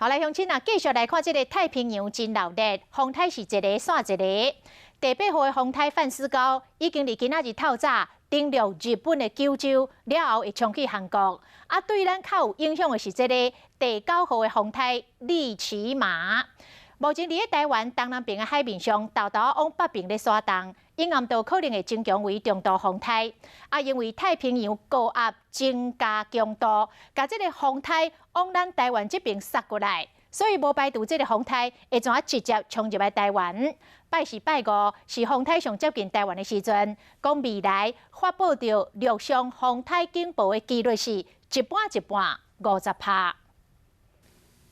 好，来乡亲啊，继续来看这个太平洋真热烈，风台是一个煞一个。第8号的风台范斯高已经伫今仔日透早登陆日本的九州，了后会冲去韩国。啊，对咱较有影响的是这个第9号的风台利奇马。目前伫咧台湾东南边的海面上，豆豆往北边咧刷动，因暗度可能会增强为中度风台。啊，因为太平洋高压增加强度，甲这个风台往咱台湾这边杀过来，所以无排除这个风台会怎直接冲入来台湾。拜4、拜5是风台上接近台湾的时阵，讲未来发布到陆上风台警报的几率是一半50%。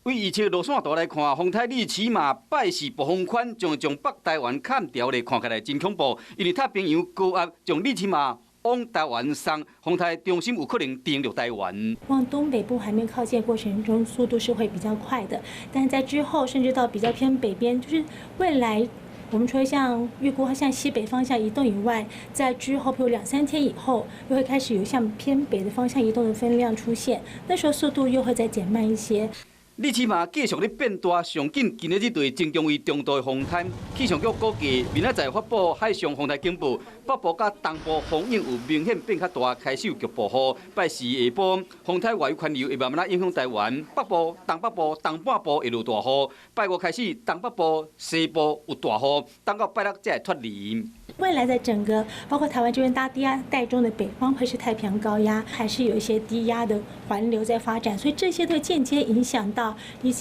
为预测路线图来看，风台利奇马拜4暴风圈将会将北台湾砍掉咧，看起来真恐怖。因为太平洋高压将利奇马往台湾送，风台中心有可能登陆台湾。往东北部海面靠近过程中，速度是会比较快的，但在之后甚至到比较偏北边，就是未来。我们除了像预估它向西北方向移动以外，在之后，譬如2、3天以后，又会开始有向偏北的方向移动的分量出现，那时候速度又会再减慢一些。利奇马继续咧变大，上紧今日这对增强为中度的风台。气象局估计，明仔载发布海上风台警报，北部甲东部风影有明显变较大，开始有局部雨。拜4下晡，风台外围环流会慢慢影响台湾北部、东北部、东半部会落大雨。拜5开始，东北部、西部有大雨，等到拜6才会脱离。未来在整个包括台湾这边大低压带中的北方会是太平洋高压，还是有一些低压的环流在发展，所以这些都间接影响到利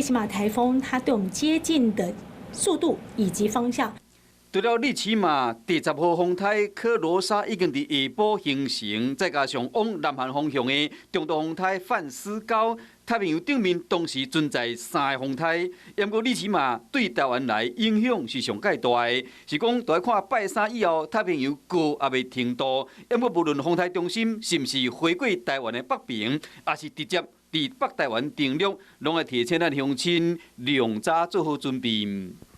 奇马台风它对我们接近的速度以及方向。除了利奇马第10号风台科罗莎已经伫下晡形成，再加上往南韩方向的中度风台范斯高，太平洋顶面同时存在3个风台。不过利奇马对台湾来影响是上界大的，是讲要看拜3以后太平洋高压的程度。不过无论风台中心是毋是飞过台湾的北边，还是直接伫北台湾登陆，拢会提醒咱乡亲量早做好准备。